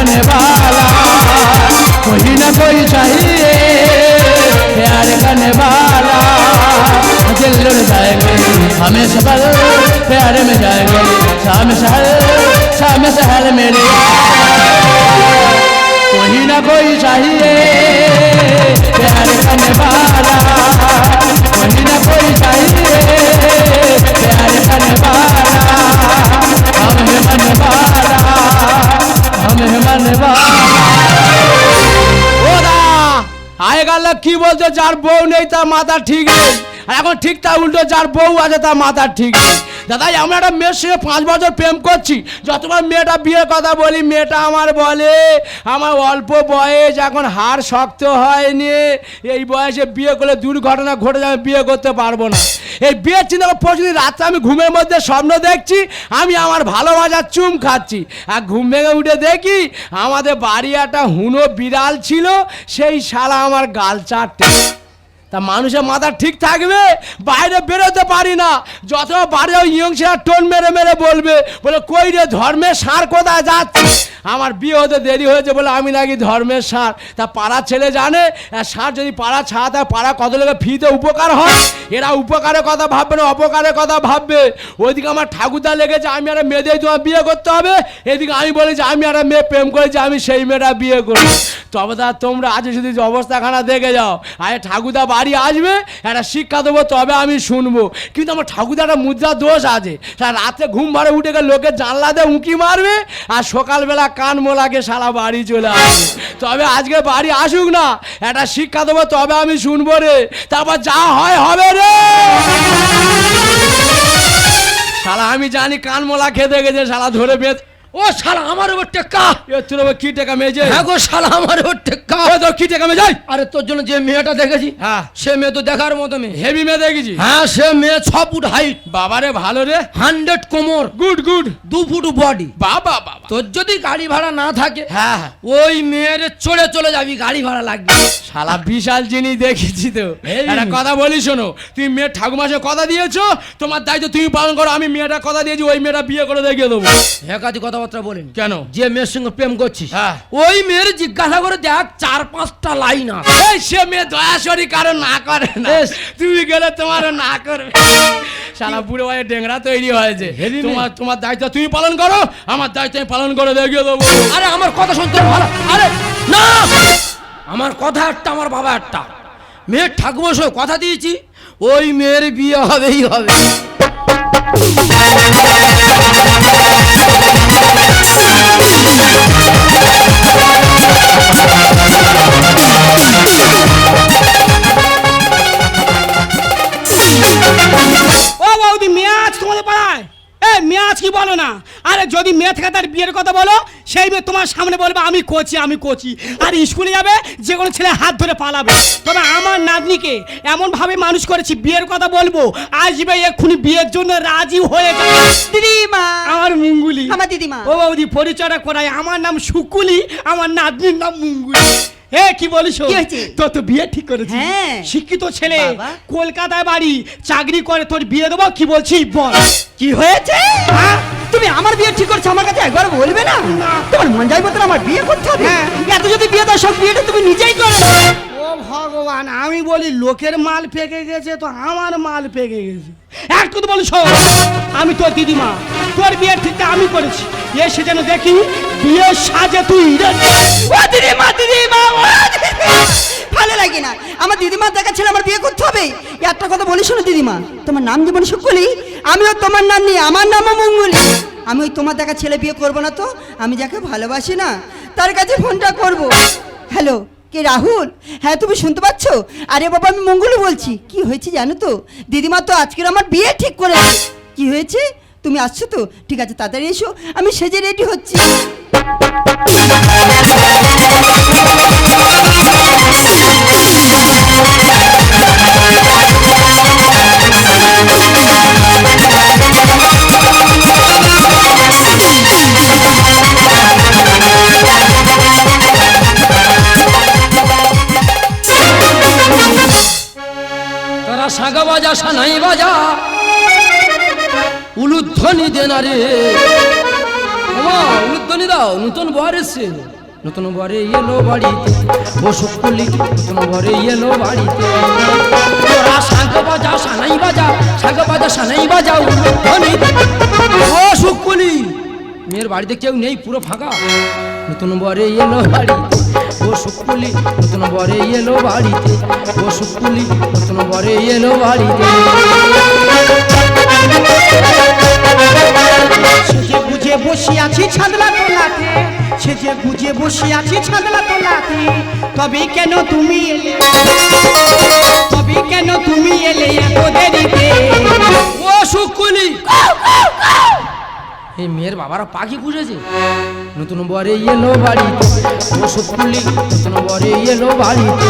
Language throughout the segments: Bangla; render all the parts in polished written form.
करने वाला कोई ना कोई चाहिए, प्यार करने वाला। दिल लुट जाएंगे हमें सफल प्यार में जाएंगे, शाम शहर मेरे कोई ना कोई चाहिए, प्यार करने वाला कोई ना कोई चाहिए, प्यार करने वाला। हमें मन वाला, हमें मन वाला। आएगा लोग की बोलते जार बউ নেই তার মাথা ঠিক নেই, আর এখন ঠিক তা উল্টো যার বউ আছে তার মাথা ঠিক নেই। দাদা আমরা একটা মেয়ের সঙ্গে 5 বছর প্রেম করছি, যতবার মেয়েটা বিয়ের কথা বলি মেয়েটা আমার বলে আমার অল্প বয়স, এখন হাড় শক্ত হয়নি, এই বয়সে বিয়ে করলে দুর্ঘটনা ঘটে যাবে, বিয়ে করতে পারবো না। এই বিয়ের চিন্তা প্রতিদিন রাত্রে আমি ঘুমের মধ্যে স্বপ্ন দেখছি আমি আমার ভালোবাসার চুম খাচ্ছি, আর ঘুম ভেঙে উঠে দেখি আমাদের বাড়ি একটা হুনো বিড়াল ছিল, সেই শালা আমার গাল চাটে। তা মানুষের মাথা ঠিক থাকবে, বাইরে বেরোতে পারি না, যত বাড়িও ইয়ংসরা টোন মেরে মেরে বলবে বলে কই রে ধর্মের সার কোথায় যাচ্ছে। আমার বিয়ে হতে দেরি হয়েছে বলে আমি নাকি ধর্মের সার। তা পাড়ার ছেলে জানে সার যদি পাড়া ছাড়া হয় পাড়া কত লোকের ফ্রিতে উপকার হয়, এরা উপকারের কথা ভাববে না অপকারের কথা ভাববে। ওইদিকে আমার ঠাকুরদা লেগেছে আমি একটা মেয়ে দিয়ে তোমার বিয়ে করতে হবে, এদিকে আমি বলি যে আমি একটা মেয়ে প্রেম করেছি আমি সেই মেয়েটা বিয়ে করি। তবে তা তোমরা আজ যদি অবস্থাখানা দেখে যাও, আরে ঠাকুরদা বাড়ি আসবে একটা শিক্ষা দেবো তবে আমি শুনবো। কিন্তু আমার ঠাকুরদা একটা মুদ্রা দোষ আছে, তার রাতে ঘুম ভাড়ে উঠে গেলে লোকের জানলা দিয়ে উঁকি মারবে আর সকালবেলা কান মোলাকে সারা বাড়ি চলে আসবে। তবে আজকে বাড়ি আসুক না, একটা শিক্ষা দেবো তবে আমি শুনবো রে, তারপর যা হয় হবে রে। শালা আমি জানি কান মোলা খেতে গেছে, শালা ধরে বেঁধ। ও শালা আমার উপর টেক্কা, তোর উপর কি টেকা মেজে? হ্যাঁ গো শালা আমার উপর টেক্কা। তোর কি টেকা মেজাই? আরে তোর জন্য যে মেয়েটা দেখেছি, হ্যাঁ সে মেয়ে তো দেখার মতো মেয়ে, হেভি মেয়ে দেখেছি। হ্যাঁ সে মেয়ে 6 ফুট হাইট, বাবারে ভালো রে, 100 কোমর, গুড গুড, 2 ফুট বডি। বাবা বাবা, তোর যদি গাড়ি ভাড়া না থাকে হ্যাঁ ওই মেয়ের চড়ে চলে যাবি, গাড়ি ভাড়া লাগবে। শালা বিশাল জিনিস দেখেছি তো। একটা কথা বলি শোনো, তুমি মেয়ের ঠাকুমাকে কথা দিয়েছো, তোমার দায়িত্ব তুমি পালন করো। আমি মেয়েটা কথা দিয়েছি ওই মেয়েটা বিয়ে করে দেখিয়ে দেবো। একাধিক কথা বলেন কেন? যে মেয়ের সঙ্গে প্রেম করছিস ওই মেয়ের জিজ্ঞাসা করে দেখ 4-5টা লাইন আছে, সে মেয়ে দয়াশরী কারণ না করে না, তুমি গেলে তোমার না করবে। শালা বুড়ো ভাই ডেংরা তৈরি হয়েছে। তোমার দায়িত্ব তুমি পালন করো, আমার দায়িত্ব আমি পালন করে দেখিয়ে দেবো। আরে আমার কথা শুনতে ভালো, আরে না আমার কথা একটা আমার বাবা একটা, মেয়ের ঠাকুমার সঙ্গে কথা দিয়েছি ওই মেয়ের বিয়ে হবেই হবে। ও বৌদি মেয়ে আজ তোমাদের পাড়ায়? মেয়ে আজ কি বলো না? আরে যদি মেয়ে থেকে তার বিয়ের কথা বলো, সেই মেয়ে তোমার সামনে বলবে আমি কোচি, আর স্কুলে যাবে যে কোনো ছেলে হাত ধরে পালাবে। তবে আমার নাতনিকে এমন ভাবে মানুষ করেছি, বিয়ের কথা বলবো আসবে এক্ষুনি বিয়ের জন্য রাজি হয়ে যাবে। দিদিমা আমার মুঙ্গুলি, আমার দিদিমা। ও বৌদি পরিচয়টা করাই, আমার নাম শুকুলি, আমার নাতনির নাম মুঙ্গুলি। কি বলিস? তোর তো বিয়ে ঠিক করেছি, শিক্ষিত ছেলে, কলকাতায় বাড়ি, চাকরি করে, তোর বিয়ে দেবো। কি বলছিস বল? কি হয়েছে? তুমি আমার বিয়ে ঠিক করছো, আমার কাছে একবার বলবে না? তোমার মন যাই মতন আমার বিয়ে করতে হবে। এত যদি বিয়ে দাও সব বিয়েটা তুমি নিজেই করো। ও ভগবান, আমি বলি লোকের মাল পেকে গেছে তো আমার মাল পেকে গেছে। একটু তো বলিস, আমি তোর দিদিমা, তোর বিয়ে ঠিকটা আমি করেছি, এসে যেন দেখি বিয়ে সাজে তুই। ভালো লাগে না আমার দিদিমার দেখা ছিল আমার বিয়ে করতে হবে। একটা কথা বলি শোনো দিদিমা, তোমার নাম যেমন শুকুলি, আমিও তোমার নাম নিয়ে আমার নামও মঙ্গলি। আমি ওই তোমার দেখা ছেলে বিয়ে করবো না তো, আমি যাকে ভালোবাসি না তার কাছে ফোনটা করব। হ্যালো, কে রাহুল? হ্যাঁ তুমি শুনতে পাচ্ছ? আরে বাবা আমি মঙ্গলু বলছি। কি হয়েছে জানো তো, দিদিমা তো আজকের আমার বিয়ে ঠিক করেছে। কি হয়েছে? তুমি আসছো তো? ঠিক আছে তাড়াতাড়ি এসো, আমি সেজে রেডি হচ্ছি। তারা সাগা বাজা সানাই বাজা উলুধ্বনি দেনা রে, উলুধ্বনি দাও, নতুন বর এসছে। নতুন বরে এলো বাড়িতে ও শুকুলি নতুন বরে এলো বাড়িতে তোরা শাঁখ বাজা সানাই বাজা শাঁখ বাজা সানাই বাজা উলুধ্বনি ও শুকুলি মেয়ের বাড়িতে কেউ নেই পুরো ফাঁকা নতুন বরে এলো বাড়িতে ও শুকুলি নতুন বরে এলো বাড়িতে ও শুকুলি নতুন বরে এলো বাড়িতে সেজে বুঝে বসে আছি ছাদলা তোলাতে সেজে বুঝে বসে আছি ছাদলা তোলাতে তবে কেন তুমি এলে তবে কেন তুমি এলে এত দেরিতে ও শুকুলি এই মেয়ের বাবারা পাখি পুষেছে নতুন বরে এলো বাড়িতে ও শুকুলি নতুন বরে এলো বাড়িতে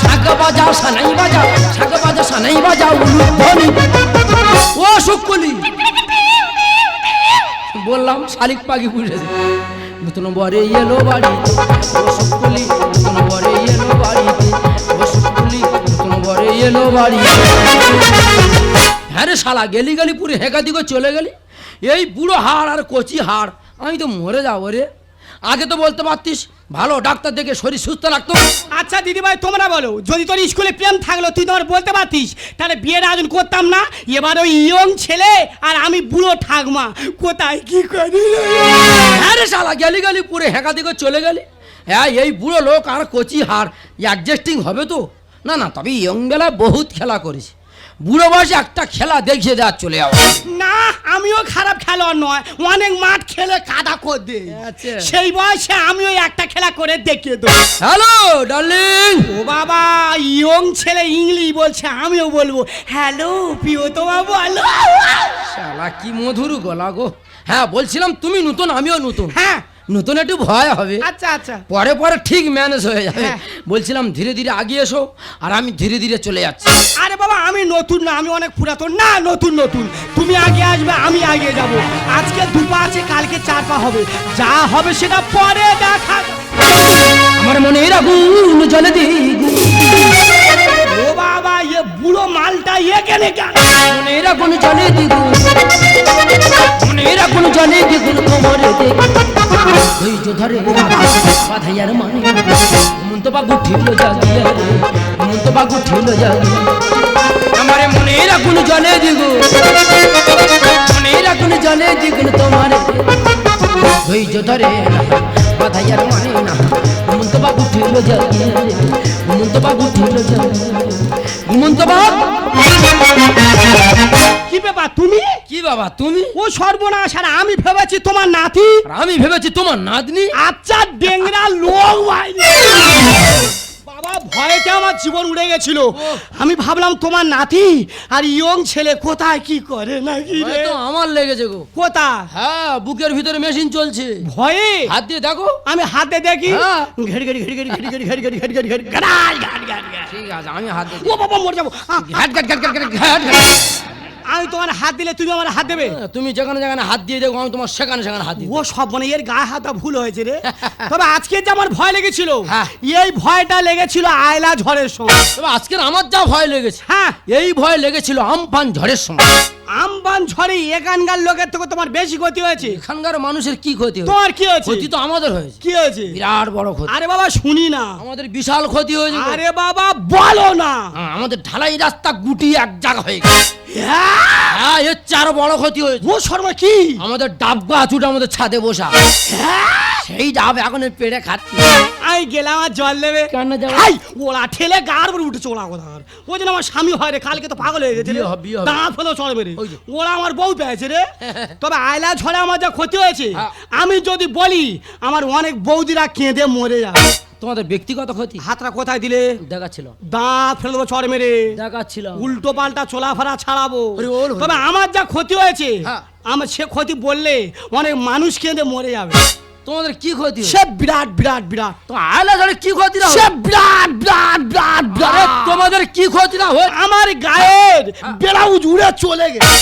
শাঁখ বাজা সানাই বাজা শাঁখ বাজা সানাই বাজা উলুধ্বনি ও শুকুলি বললাম শালিক পাখি পুষেছে নতুন বরে এলো বাড়িতে ও শুকুলি নতুন বরে এলো বাড়িতে ও শুকুলি নতুন বরে এলো বাড়িতে হ্যাঁ রে শালা গেলি গেলি পুরো হেঁকা দিকে চলে গেলি এই বুড়ো হাড় আর কচি হাড় আমি তো মরে যাবো রে আগে তো বলতে পারতিস ভালো ডাক্তার দেখে শরীর সুস্থ রাখতো আচ্ছা দিদিভাই তোমরা বলো যদি তোর স্কুলে প্রেম থাকলো তুই তোমার বলতে পারতিস তাহলে বিয়ের আয়োজন করতাম না এবার ওই ইয়ং ছেলে আর আমি বুড়ো ঠাকমা কোথায় কি করি হ্যাঁ রে শালা গেলি গেলি পুরো হেঁকা দিকে চলে গেলি হ্যাঁ এই বুড়ো লোক আর কচি হাড় অ্যাডজাস্টিং হবে তো না না তবে ইয়ং বেলায় বহুত খেলা করেছি বুড়ো বয়সে একটা খেলা দেখিয়ে দেওয়ার চলে যাবো না আমিও খারাপ খেলোয়াড় নয় অনেক মাঠ খেলে কাদা করে দে আচ্ছা। সেই বয়সে আমিও একটা খেলা করে দেখিয়ে দেবো হ্যালো ডার্লিং ও বাবা ইয়ং ছেলে ইংলিশ বলছে আমিও বলবো হ্যালো প্রিয়তমা বলো শালা কি মধুর গলা গো হ্যাঁ বলছিলাম তুমি নতুন আমিও নতুন হ্যাঁ নতুন একটু ভয় হবে আচ্ছা আচ্ছা পরে পরে ঠিক ম্যানেজ হয়ে যাবে হ্যাঁ। বলছিলাম ধীরে ধীরে আগিয়ে এসো আর আমি ধীরে ধীরে চলে যাচ্ছি আরে বাবা আমি নতুন না আমি অনেক পুরাতন না নতুন নতুন তুমি আগে আসবে আমি আগে যাব আজকে দুপা আছে কালকে চার পা হবে যা হবে সেটা পরে দেখা আমার মনে রাখুন জলে দিগু ও বাবা এ বুড়ো মালটা এখানে কেন মনে রাখুন জলে দিগু মনে রাখুন জলে দিগুন কোমরে দেখু ওই যে ধরে বাধাইয়ার মানে মন্ত বাবু ঠিল জাগিয়া রে মন্ত বাবু ঠিল জাগিয়া আমার মনে রাখুন জলে দিগু মনে রাখুন জলে দিগুন তোমার ওই যে ধরে বাধাইয়ার মানে না মন্ত বাবু ঠিল জাগিয়া রে মন্ত বাবু ঠিল জাগিয়া মন্ত বাবু কি ব্যাপার তুমি কি বাবা তুমি ও সর্বনাশ আর আমি ভেবেছি তোমার নাতি আর আমি ভেবেছি তোমার নাতনি আচ্ছা ডেংরা লোক ভাই বাবা ভয়েতে আমার জীবন উড়ে গেছিল আমি ভাবলাম তোমার নাতি আর ইয়ং ছেলে কোথায় কি করে নাকি রে তো আমার লেগেছে গো কোথা হ্যাঁ বুকের ভিতরে মেশিন চলছে ভয়ে হাত দিয়ে দেখো আমি হাতে দেখি হ্যাঁ। ঘেড়ি ঘেড়ি ঘেড়ি ঘেড়ি ঘেড়ি ঘেড়ি ঘেড়ি ঘেড়ি ঘেড়ি ঘেড়ি ঘেড়ি ঘাড় ঘাড় ঘাড় ঘাড়। ঠিক আছে আমি হাত দিয়ে ও বাবা মরে যাবো ঘাট ঘাট ঘাট ঘাট ঘাট ঘাট ঘাট। আমি তোমার হাত দিলে তুমি আমার হাত দেবে তুমি যেখানে যেখানে হাত দিয়ে দেখো আমি তোমার সেখানে সেখানে হাত দিই ও সব মানে এর গায়ে হাতটা ভুল হয়েছে রে তবে আজকে যে আমার ভয় লেগেছিল হ্যাঁ। এই ভয়টা লেগেছিল আয়লা ঝড়ের সময় তবে আজকের আমার যা ভয় লেগেছে হ্যাঁ এই ভয় লেগেছিল আমফান ঝড়ের সময় আমবান ঝড়ে এখানকার লোকের থেকে তোমার বেশি ক্ষতি হয়েছে এখানকার মানুষের কি ক্ষতি হয়েছে তোমার কি হয়েছে ক্ষতি তো আমাদের হয়েছে কি হয়েছে বিরাট বড় ক্ষতি আরে বাবা শুনি না আমাদের বিশাল ক্ষতি হয়েছে গো। আরে বাবা বলো না হ্যাঁ, আমাদের ঢালাই রাস্তা গুটিয়ে এক জায়গা হয়ে গেছে হ্যাঁ এর চার বড় ক্ষতি হয়েছে ও শর্মা কি আমাদের ডাব গাছুটা আমাদের ছাদে বসা সেই ডাব এখন এই পেড়ে খাচ্ছি আমি গেলাম আর জল দেবে কেন যাবো? হাই ওরা ঠেলে গার উপর উঠেছে ওরা কোথাকার ও যেন আমার স্বামী হয় রে কালকে তো পাগল হয়ে গেছে রে বিয়ে হবে, বিয়ে হবে। দাঁত ফেলে চড়বে রে ওই যে। ওরা আমার বউ পেয়েছে রে তবে আয়লা ঝড়ে আমার যা ক্ষতি হয়েছে হ্যাঁ। আমি যদি বলি আমার অনেক বৌদিরা কেঁদে মরে যাবে তোমাদের ব্যক্তিগত ক্ষতি হাতটা কোথায় দিলে দেখাচ্ছিল দাঁত ফেলে দেবো চড় মেরে দেখাচ্ছিল উল্টো পাল্টা চলাফেরা ছাড়াবো ওরে ওর হলো। তবে আমার যা ক্ষতি হয়েছে হ্যাঁ। আমার সে ক্ষতি বললে অনেক মানুষ কেঁদে মরে যাবে তোমাদের কি ক্ষতি হয়েছে? সে বিরাট বিরাট বিরাট তো আয়লা ঝড়ে কি ক্ষতি না সে বিরাট বিরাট বিরাট আরে বিরাট তোমাদের কি ক্ষতি না হয়ে আমার গায়ের ব্লাউজ উড়ে চলে গেছে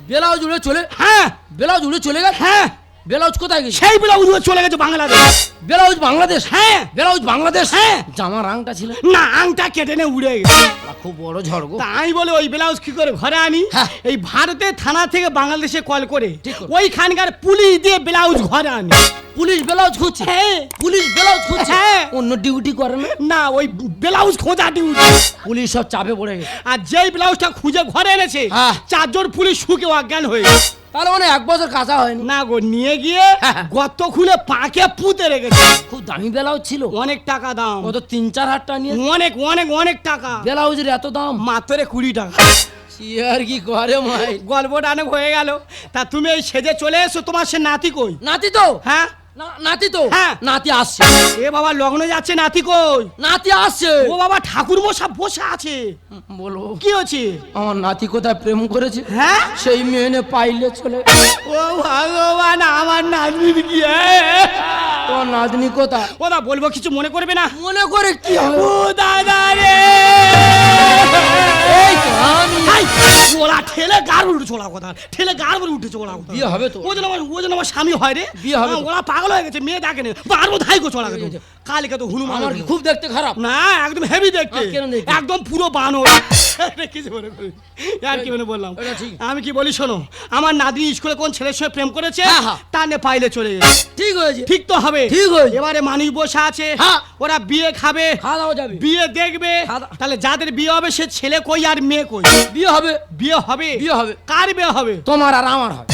ব্লাউজ উড়ে চলে হ্যাঁ ব্লাউজ উড়ে চলে গেছে হ্যাঁ ব্লাউজ কোথায় গেছে? সেই ব্লাউজ চলে গেছে বাংলাদেশ। ব্লাউজ বাংলাদেশ? হ্যাঁ ব্লাউজ বাংলাদেশ? হ্যাঁ। জামার রংটা ছিল না, আংটা কেটে নে উড়ে গেছে। খুব বড় ঝড় গো। তা আমি বলে ওই ব্লাউজ কি করে ঘরে আনি? হ্যাঁ। এই ভারতের থানা থেকে বাংলাদেশে কল করে ঠিক করে। ওইখানকার পুলিশ দিয়ে ব্লাউজ ঘরে আনি। পুলিশ ব্লাউজ খুঁজছে? হ্যাঁ। পুলিশ ব্লাউজ খুঁজছে? হ্যাঁ। অন্য ডিউটি করে না? না, ওই ব্লাউজ খোঁজা ডিউটি। পুলিশ সব চাপে পড়ে গেছে। আর যেই ব্লাউজটা খুঁজে ঘরে এনেছে হ্যাঁ। 4 জন পুলিশ শুকে অজ্ঞান হয়ে গেছে। তাহলে মানে 1 বছর কাঁচা হয়নি। না গো, নিয়ে গিয়ে হ্যাঁ। গর্ত খুলে পাকে পুঁতে রেখেছে। খুব দামি ব্লাউজ ছিল। অনেক টাকা দাম। কত 3-4 হাজার টাকা নিয়ে অনেক অনেক অনেক টাকা। ব্লাউজের এত দাম? মাত্র 20 টাকা। সে আর কি করে মাই। গল্পটা অনেক হয়ে গেল। তা তুমি এই সেজে চলে এসো, তোমার সে নাতি কই? নাতি তো? হ্যাঁ নাতি তো? হ্যাঁ। নাতি আসছে। এ বাবা লগ্ন যাচ্ছে, নাতি কই? নাতি আসছে। ও বাবা ঠাকুর মশা বসে আছে। বলো কি হচ্ছে? আমার নাতি কোথায় প্রেম করেছে, হ্যাঁ সেই মেয়ে পাইলে চলে। ও ভগবান, আমার নাতনি কি? তোমার নাতনি কোথায়? ও দা বলবো, কিছু মনে করবে না। মনে করে কি হবে? ও দাদা রে, এই তো আমি। হাই, ওরা ঠেলে গার উঠে চলা কথা, ঠেলে গার উপরে উঠেছে ওরা কথা। বিয়ে হবে তো? ও যেন আমার স্বামী হয় রে। বিয়ে হবে তো? ওরা পাগল হয়ে গেছে, মেয়ে দেখে নে বারবো ধাই গো চলা গেছে। কালকে তো হনুমান। আমার কি খুব দেখতে খারাপ? না, একদম হেভি দেখতে। কেন দেখতে? একদম পুরো বানর। কিছু মনে করি আর কি মনে বললাম। এটা ঠিক। আমি কি বলি শোনো, আমার নাতনি স্কুলে কোন ছেলের সঙ্গে প্রেম করেছে, হ্যাঁ, হ্যাঁ। তা নিয়ে পাইলে চলে গেছে। ঠিক হয়েছে। ঠিক তো হবে। ঠিক হয়েছে। এবারে মানুষ বসে আছে, হ্যাঁ। ওরা বিয়ে খাবে, খাওয়া দাওয়া যাবে। বিয়ে দেখবে। খাওয়া- তাহলে যাদের বিয়ে হবে সে ছেলে কই আর মেয়ে কই? বিয়ে হবে। বিয়ে হবে। বিয়ে হবে। কার বিয়ে হবে? তোমার আর আমার হবে।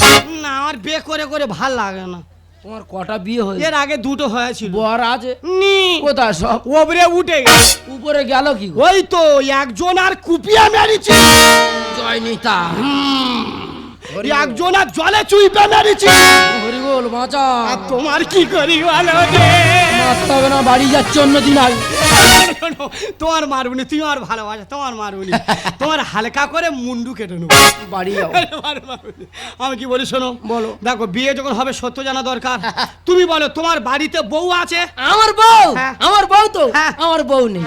না, আমার বিয়ে করে করে ভাল লাগে না। তোমার কটা বিয়ে হয়েছে? এর আগে 2টো হয়েছিল। বর আছে? নি কোথায় সব? ওপরে উঠে গেছে। উপরে গেল কি গো? ওই তো একজন আর কুপিয়া মেরেছে, জয় নিতা। একজন আর জলে চুইপে মেরেছে। হরি বল বাঁচা। আর তোমার কি করি বলো রে? মারতে হবে না, বাড়ি যাচ্ছে অন্যদিন আগে। শোনো, তোমার মারুনি, তুমি আর ভালোবাসা, তোমার মারুনি, তোমার হালকা করে মুন্ডু কেটে নেবো। বাড়ি যাও। মারুনি। আমি কি বলি শোনো, বলো। দেখো বিয়ে যখন হবে সত্য জানা দরকার। তুমি বলো, তোমার বাড়িতে বউ আছে? আমার বউ? হ্যাঁ। আমার বউ তো? হ্যাঁ। আমার বউ নেই।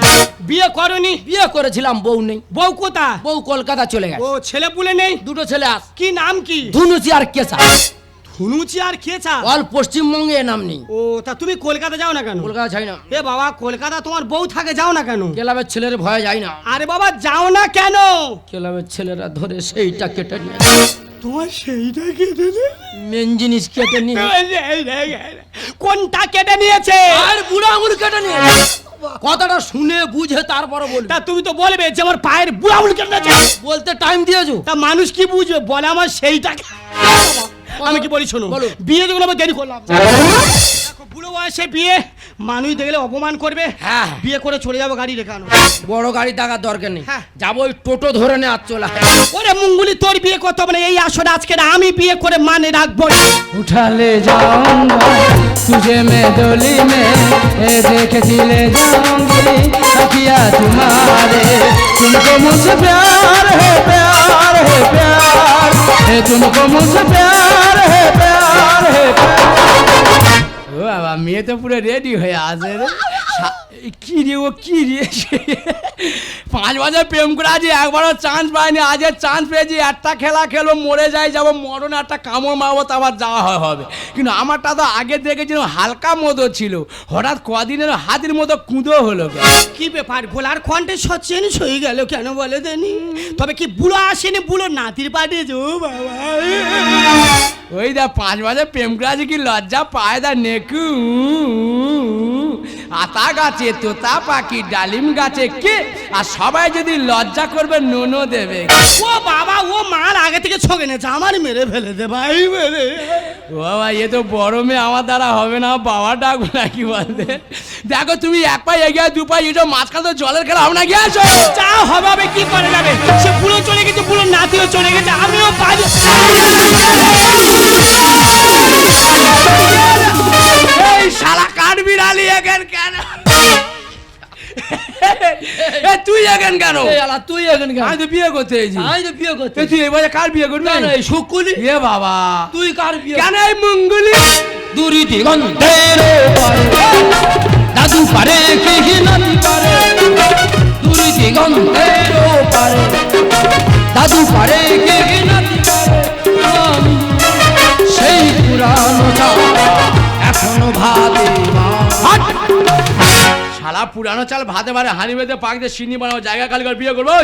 বিয়ে করনি? বিয়ে করেছিলাম, বউ নেই। বউ কোথা? বউ কলকাতা চলে গেছে। ও ছেলে পুলে নেই? 2টো ছেলে আস। কি নাম কি? ধুনুচি আর কেসা। ধুনুচি আর খেচা? অল পশ্চিমবঙ্গে এ নাম নেই। ও তা তুমি কলকাতা যাও না কেন? কলকাতা ছাই না। এ বাবা, কলকাতা তোমার বউ থাকে, যাও না কেন? ক্লাবের ছেলের ভয়ে যাই না। আরে বাবা যাও না কেন? ক্লাবের ছেলেরা ধরে সেইটা কেটে নিয়ে তোমার সেইটা কেটে মেন জিনিস কেটে নিয়ে কোনটা কেটে নিয়েছে? আর বুড়ো আঙুল কেটে নিয়ে। কথাটা শুনে বুঝে তারপরে বলবে। তা তুমি তো বলবে যে আমার পায়ের বুড়া আঙুল কেটে নিয়েছে। বলতে টাইম দিয়েছো? তা মানুষ কি বুঝবে? বলে আমার সেইটা। আমি কি বলি শোনো, বলো। বিয়ে যখন আমি দেরি করলাম, দেখো বুড়ো বয়সে বিয়ে, মানুষ দেখলে অপমান করবে। হ্যাঁ। বিয়ে করে চলে যাবো, গাড়ি রেখে আনো। বড় গাড়ি টাকার দরকার নেই। হ্যাঁ। যাবো ওই টোটো ধরে নে আর চলে। ওরে মুঙ্গুলি, তোর বিয়ে করতে হবে না। এই আসলে আজকে আমি বিয়ে করে মানে রাখবো না। उठा ले जाऊंगा तुझे मैं डोली में, देखे ले जाऊंगी अखियाँ तुम्हारे, तुमको मुझसे प्यार है, प्यार है, प्यार है, तुमको मुझसे प्यार है, प्यार है, प्यार। ও বাবা, মেয়ে তো পুরো রেডি হয়ে আছে রে। কি রে ও, কি রে? 5 বছর প্রেম করে আজ একবারও চান্স পায়নি, আজ চান্স পেয়েছি। একটা খেলা খেলো, মরে যাই, যাবো মরণে, একটা কামড় মারবো, তো আবার যাওয়া হবে। কিন্তু আমারটা তো আগে দেখেছিলাম হালকা মতো ছিল, হঠাৎ কদিনের হাতির মতো কুঁদো হলো। কি ব্যাপার, গোলার কণ্ঠে চেঞ্জ হয়ে গেল কেন বলে দেনি? তবে কি বুড়ো আসেনি, বুড়ো নাতির পাঠিয়েছে? ও বাবা, ওই দা 5 বছর প্রেম করে আছে, কি লজ্জা পায় দা নেকু। আতা গাছে তোতা পাখি, ডালিম গাছে কে, আর সবাই যদি লজ্জা করবে নুনো দেবে। ও বাবা, ও মার আগে থেকে ছকে নেছে, আমার মেরে ফেলে দে ভাই, মেরে। ও বাবা, এ তো বড় মেয়ে, আমার দ্বারা হবে না, বাবা ডাকবো নাকি বলতে। দেখো তুমি 1 পা এগিয়ে 2 পা এসো, মাঝখানে তো জলের খেলা আমরা গিয়ে আসো। যা হবে কি করে যাবে? সে বুড়ো চলে গেছে, বুড়ো নাতিও চলে গেছে, আমিও পারি। এই শালা কাঠ বিড়ালি এখন কেন? তুই এখন কেন? তুই এখন কেন? আমি তো বিয়ে করতে এসেছি। আমি তো বিয়ে করতে। তুই এবারে কার বিয়ে করবি? না এই শুকুলি। এ বাবা, তুই কার বিয়ে? কেন এই মঙ্গলি? দূরি দিগন্তের পারে দাদু পারে, কি নাতি পারে, দূরি দিগন্তের পারে দাদু পারে, কি নাতি পারে, আমি সেই পুরানো পুরানো চাল ভাতে বারে হানি বেঁধে পাক দিয়ে সিনি বানাবো, জায়গা খালি করে বিয়ে করবো।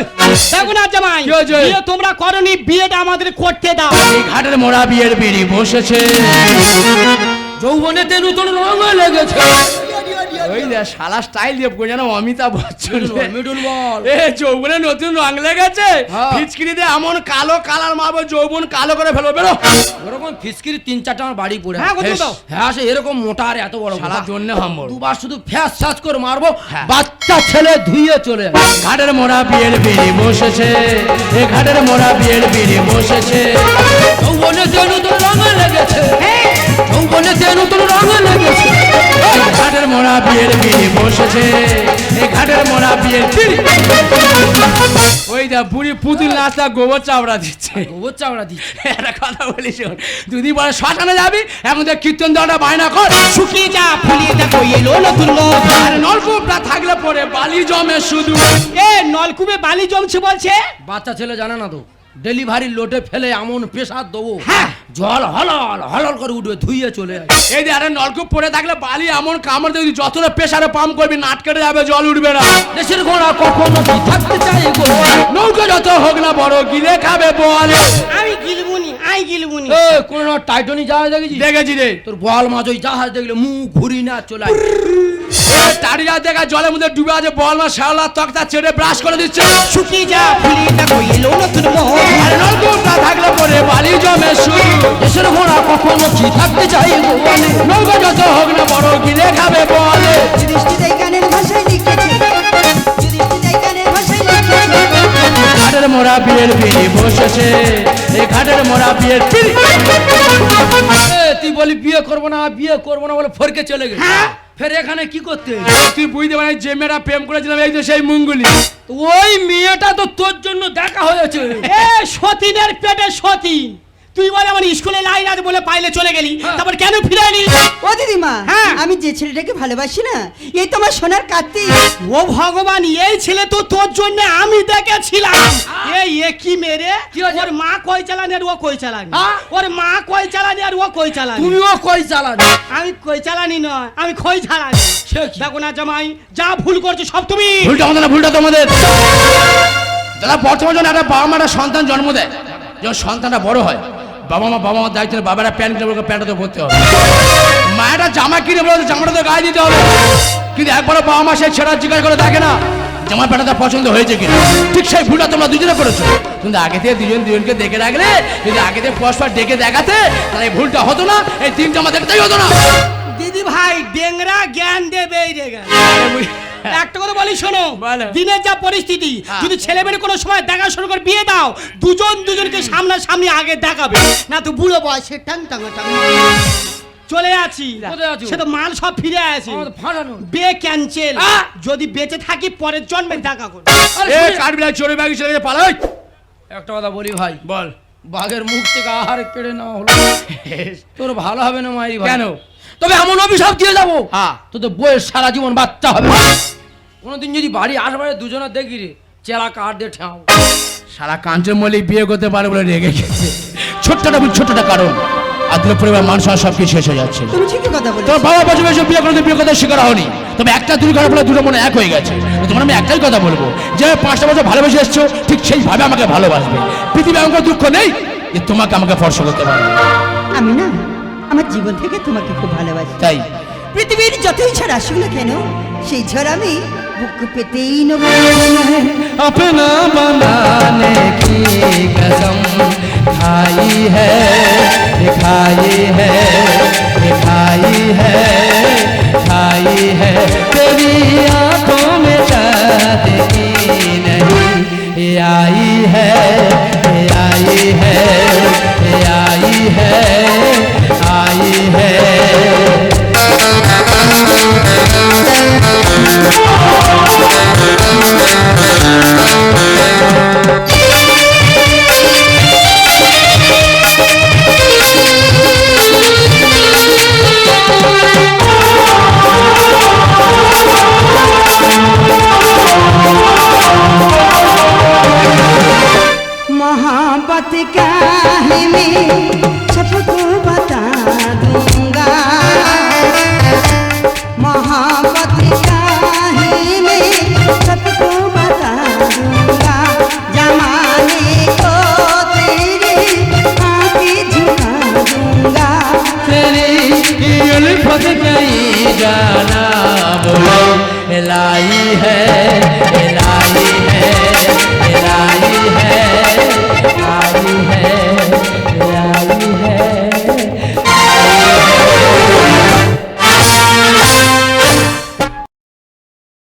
দেখো না জামাই, কি হয়েছে? বিয়ে তোমরা করনি, বিয়েটা আমাদের করতে দাও। এই ঘাটের মোড়া বিয়ের বিড়ি বসেছে, যৌবনেতে নতুন রঙ লেগেছে। ওই যে শালা স্টাইল দিয়ে যেন অমিতাভ বচ্চন। মিডল বল। এ যৌবনে নতুন রং লেগেছে, হ্যাঁ। ফিচকিরি দিয়ে এমন কালো কালার মারবো যৌবন কালো করে ফেলবো। বেরো এরকম ফিসকিরি 3-4টা আমার বাড়ি পড়ে হ্যাঁ, আছে। কত দাও? হ্যাঁ সে এরকম মোটা আর এত বড় শালা মোটা। জন্য হাম্বর। দুবার শুধু ফ্যাস ফ্যাস করে মারবো, হ্যাঁ। বাচ্চা ছেলে ধুইয়ে চলে যাবে। ঘাটের মোড়া বিয়ের বিড়ি বসেছে, এ ঘাটের মোড়া বিয়ের বিড়ি বসেছে। যৌবনেতে নতুন রঙ লেগেছে, যৌবনেতে নতুন রঙ লেগেছে। এই ঘাটের মোড়া বিয়ের বিড়ি বসেছে, এই ঘাটের মোড়া বিয়ের বিড়ি। ওই দা বুড়ি পুতুল নাচটা গোবর চাপড়া দিচ্ছে। গোবর চামড়া দিচ্ছে। একটা কথা বলি শোন, দুদিন পরে শ্মশানে যাবি, এখন তো কীর্তন দলটা বায়না কর। শুকিয়ে যা, ফুলিয়ে দেখো এলো নতুন মধু। আরে নলকূপটা থাকলে পরে বালি জমে শুধু। এ নলকূপে বালি জমছে বলছে। বাচ্চা ছেলে জানে না তো, ডেলিভারি লোটে ফেলে এমন প্রেসার দেবো, হ্যাঁ। জল হলল হলল করে উঠবে, ধুইয়ে চলে আসবে। এই যে আরে নলকূপ পরে থাকলে বালি এমন কামড় দেবে, যতটা প্রেসারে পাম্প করবি নাট কেটে যাবে, জল উঠবে না। দেশের ঘোড়া কখনো কি থাকতে চাই গো। নৌকা যত হোক না বড়, গিলে খাবে বলে। আমি গিলবুনি, গিলবুনি। এ কোন টাইটানি জাহাজ দেখেছি? দেখেছি রে, তোর বল মাছ ওই জাহাজ দেখলে মুখ ঘুরি না চলে আসে। টাড়িয়া দেখা জলের মধ্যে ডুবে আছে, বল মাছ শ্যাওলা তক্তা ছেড়ে ব্রাশ করে দিচ্ছে। শুকিয়ে যা, ফুলিয়ে দেখো এলো নতুন মধু। আরে নলকূপটা থাকলে পরে বালি জমে শুধু। দেশের ঘোড়া কখনো কি থাকতে চাই গো বলে। নৌকা যত হোক না বড়, গিলে খাবে বলে। দৃষ্টিতে গানের ভাষায় লিখেছে, দৃষ্টিতে গানের ভাষায় লিখেছে। ঘাটের মোড়া বিয়ের বিড়ি বসেছে, এই ঘাটের মোড়া বিয়ের বিড়ি। এ, তুই বলি বিয়ে করবো না বলে ফরকে চলে গেল। ফের এখানে কি করতে? তুই বুঝতে পারিস যে মেয়েরা প্রেম করেছিলাম, এই তো সেই মঙ্গলি। ওই মেয়েটা তো তোর জন্য দেখা হয়েছে। এ সতীনের পেটে সতী। তুই বলে আমার স্কুলে লাইন আছে বলে পাইলে চলে গেলি, হ্যাঁ। তারপর কেন ফিরে এলি? ও দিদিমা, হ্যাঁ। আমি যে ছেলেটাকে ভালোবাসি না, এই তোমার সোনার কার্তিক। ও ভগবান, এই ছেলে তো তোর জন্য আমি দেখেছিলাম। এই কি মেরে, কি হয়েছে? ওর মা কই চালানি আর ও কই চালানি, হ্যাঁ? ওর মা কই চালানি আর ও কই চালানি। তুমিও কই চালানি? আমি কই চালানি নয়, আমি খই চালানি। সে কি? দেখো না জামাই, যা ভুল করছো সব তুমি। ভুলটা আমাদের না, ভুলটা তোমাদের। যারা বর্তমান জন্য একটা বাবা মারা সন্তান জন্ম দেয়, যখন সন্তানটা বড় হয়, বাবা মার দায়িত্ব, বাবারা প্যান্ট কিনে বলবে প্যান্টটা ভরতে হবে, মায়েরা জামা কিনে বলবে জামাটা তো গায়ে দিতে হবে। কিন্তু একবারও বাবা মা সেই ছেড়া জিজ্ঞাসা করে দেখে না জামা প্যান্টটা পছন্দ হয়েছে কিনা। ঠিক সেই ভুলটা তোমরা দুজনে করেছো। কিন্তু আগে থেকে দুজনকে দেখে রাখলে, যদি আগে থেকে পরস্পর ডেকে দেখাতে, তাহলে এই ভুলটা হতো না, এই তিন জামা দেখতেই হতো না। দিদি ভাই ডেংরা জ্ঞান দেবে রে জ্ঞান। একটা কথা বলি শোনো, বলো। দিনের যা পরিস্থিতি, হ্যাঁ। যদি ছেলে মেয়ে কোনো সময় দেখা শুরু করে বিয়ে দাও, দুজনকে সামনাসামনি আগে দেখাবে, না তো বুড়ো বয়সে টাং টাং টাং চলে আছি। কোথায় আছো? সে তো মাল সব ফিরে আছে, আমার তো ফাটানো। বে ক্যান্সেল। আহ! যদি বেঁচে থাকি পরের জন্মে দেখা করবো। এ কাঠবিড়াল চোরে ব্যাগি চলে গেছে, পালাই। একটা কথা বলি ভাই, বল বাঘের মুখ থেকে আহার কেড়ে নেওয়া হলো, তোর ভালো হবে না মাইরি ভাই। কেন? তবে এমন অভিশাপ দিয়ে যাবো, হ্যাঁ। তোদের বইয়ের সারা জীবন বাচ্চা হবে। কোনোদিন যদি বাড়ি আসবারে দুজনে দেখি রে, চেলা কাঠ দিয়ে ঠেও। সারা কাঞ্চন মল্লিক বিয়ে করতে পারে বলে রেগে গেছে। ছোট্টটা কারণ আদিল পরিবার মানুষ সব কিছু শেষ হয়ে যাচ্ছে। তুমি ঠিকই কথা বলেছো। তোর বাবা বছর বয়সে বিয়ে করতে বিয়ে করতে শিকার হয়নি, তবে একটা দুর্ঘটনা বলে দুটো মনে এক হয়ে গেছে। তোমার আমি একটাই কথা বলবো, যে 5টা বছর ভালোবেসে এসছো, ঠিক সেইভাবে আমাকে ভালোবাসবে। পৃথিবী এমন কোনো দুঃখ নেই যে তোমাকে আমাকে স্পর্শ করতে পারবে। আমি না আমার জীবন থেকে তোমাকে খুব ভালোবাসি। তাই পৃথিবীর যতই ঝড় আসুক না কেন, সেই ঝড় আমি বুক পেতেই নেব। अपना बनाने की कसम खाई है, खाई है, खाई है, खाई है, तेरी आंखों में सादगी नहीं ये आई है, ये आई है, ये आई है, आई है। मोहब्बत क्या है मैं सबको बता दूंगा। मोहब्बत क्या है कि उल्फत कहीं जाना बोलो इलाही है इलाही